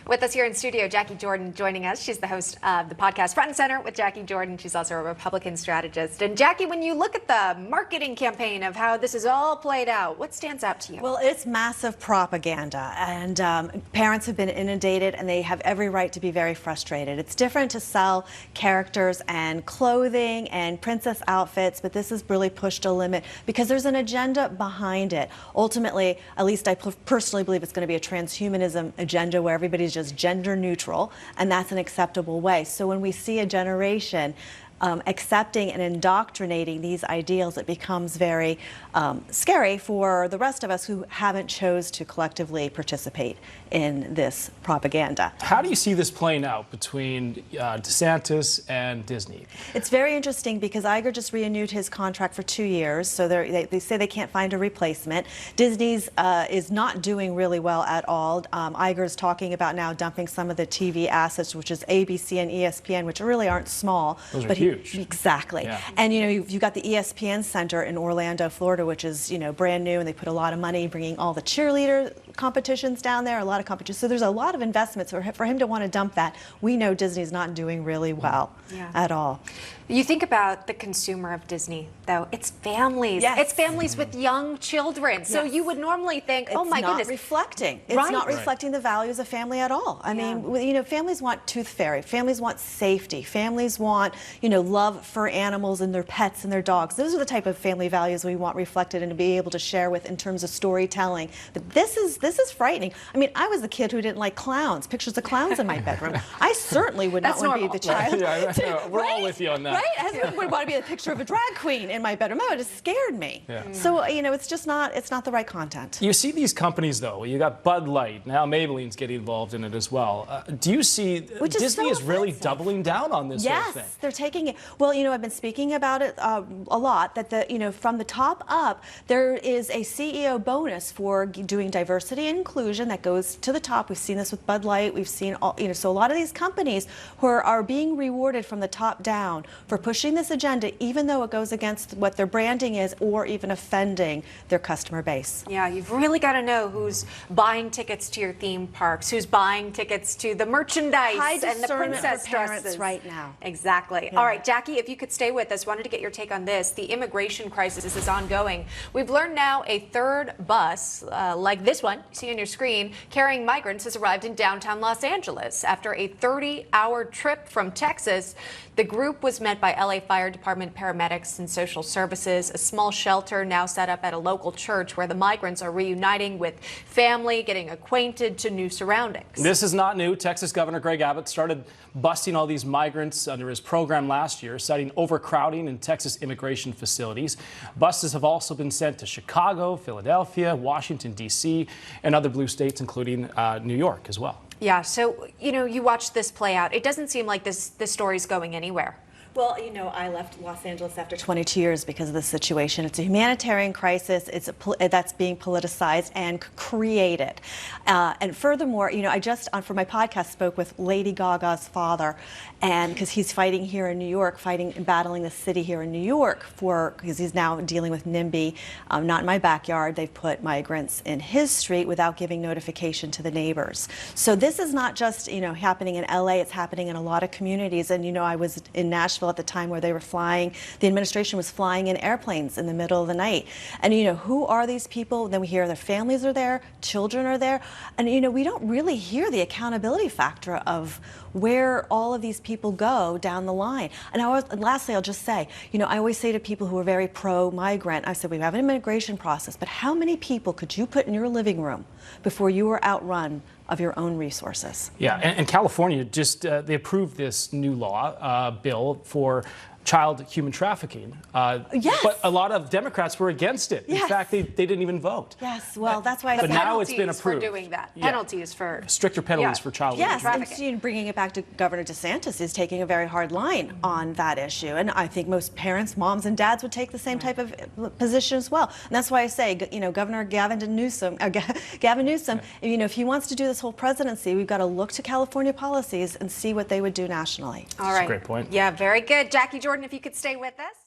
With us here in studio, Jacquie Jordan joining us. She's the host of the podcast Front and Center with Jacquie Jordan. She's also a Republican strategist. And Jacquie, when you look at the marketing campaign of how this is all played out, what stands out to you? Well, it's massive propaganda, and parents have been inundated, and they have every right to be very frustrated. It's different to sell characters and clothing and princess outfits, but this has really pushed a limit because there's an agenda behind it. Ultimately, at least I personally believe it's going to be a transhumanism agenda where everybody's just gender neutral, and that's an acceptable way. So when we see a generation accepting and indoctrinating these ideals, it becomes very scary for the rest of us who haven't chose to collectively participate in this propaganda. How do you see this playing out between DeSantis and Disney? It's very interesting because Iger just renewed his contract for 2 years, so they say they can't find a replacement. Disney's is not doing really well at all. Iger's talking about now dumping some of the TV assets, which is ABC and ESPN, which really aren't small. Those are huge. Exactly. Yeah. And you know, you've got the ESPN Center in Orlando, Florida, which is, you know, brand new, and they put a lot of money bringing all the cheerleader competitions down there, a lot of competitions. So there's a lot of investments for him to want to dump that. We know Disney's not doing really well at all. You think about the consumer of Disney, though. It's families. Yes. It's families with young children. So you would normally think, oh my goodness. It's not reflecting the values of family at all. I mean, you know, families want tooth fairy. Families want safety. Families want, you know, love for animals and their pets and their dogs. Those are the type of family values we want reflected and to be able to share with in terms of storytelling. But this is frightening. I mean, I was the kid who didn't like clowns, pictures of clowns in my bedroom. I certainly would not want to be the child. Yeah, we're all with you on that. Right? I would want to be a picture of a drag queen in my bedroom. That would have scared me. Yeah. So, you know, it's just not, it's not the right content. You see these companies, though. You got Bud Light. Now Maybelline's getting involved in it as well. Do you see Disney is really doubling down on this whole thing? Yes, they're taking it. Well, you know, I've been speaking about it a lot, that you know, from the top up, there is a CEO bonus for doing diversity and inclusion that goes to the top. We've seen this with Bud Light. We've seen, you know, so a lot of these companies who are being rewarded from the top down for pushing this agenda, even though it goes against what their branding is or even offending their customer base. Yeah, you've really got to know who's buying tickets to your theme parks, who's buying tickets to the merchandise and the princess dresses right now. Exactly. Yeah. All right, Jacquie, if you could stay with us, wanted to get your take on this. The immigration crisis is ongoing. We've learned now a third bus, like this one you see on your screen, carrying migrants has arrived in downtown Los Angeles. After a 30-hour trip from Texas, the group was met by LA Fire Department paramedics and social services, a small shelter now set up at a local church where the migrants are reuniting with family, getting acquainted to new surroundings. This is not new. Texas Governor Greg Abbott started busting all these migrants under his program last year, citing overcrowding in Texas immigration facilities. Buses have also been sent to Chicago, Philadelphia, Washington, D.C., and other blue states, including New York as well. Yeah, so, you know, you watch this play out. It doesn't seem like this story's going anywhere. Well, you know, I left Los Angeles after 22 years because of this situation. It's a humanitarian crisis. That's being politicized and created. And furthermore, you know, I just, for my podcast, spoke with Lady Gaga's father, and because he's fighting here in New York, fighting and battling the city here in New York because he's now dealing with NIMBY. Not in my backyard. They've put migrants in his street without giving notification to the neighbors. So this is not just, you know, happening in LA. It's happening in a lot of communities. And, you know, I was in Nashville at the time where they were flying, the administration was flying in airplanes in the middle of the night. And, you know, who are these people? Then we hear their families are there, children are there. And, you know, we don't really hear the accountability factor of where all of these people go down the line. And lastly, I'll just say, you know, I always say to people who are very pro-migrant, I said, we have an immigration process, but how many people could you put in your living room before you were outrun of your own resources? Yeah, and California just, they approved this new law, bill for child human trafficking. Yes. But a lot of Democrats were against it. Yes. In fact, they didn't even vote. Yes, well, that's why I But said now it's been approved. For doing that. Yeah. Penalties for... Stricter penalties for child human trafficking. Yes, and bringing it back to Governor DeSantis is taking a very hard line on that issue. And I think most parents, moms and dads would take the same type of position as well. And that's why I say, you know, Governor Gavin Newsom, you know, if he wants to do this whole presidency, we've got to look to California policies and see what they would do nationally. All right. That's a great point. Yeah, very good. Jacquie Jordan, if you could stay with us.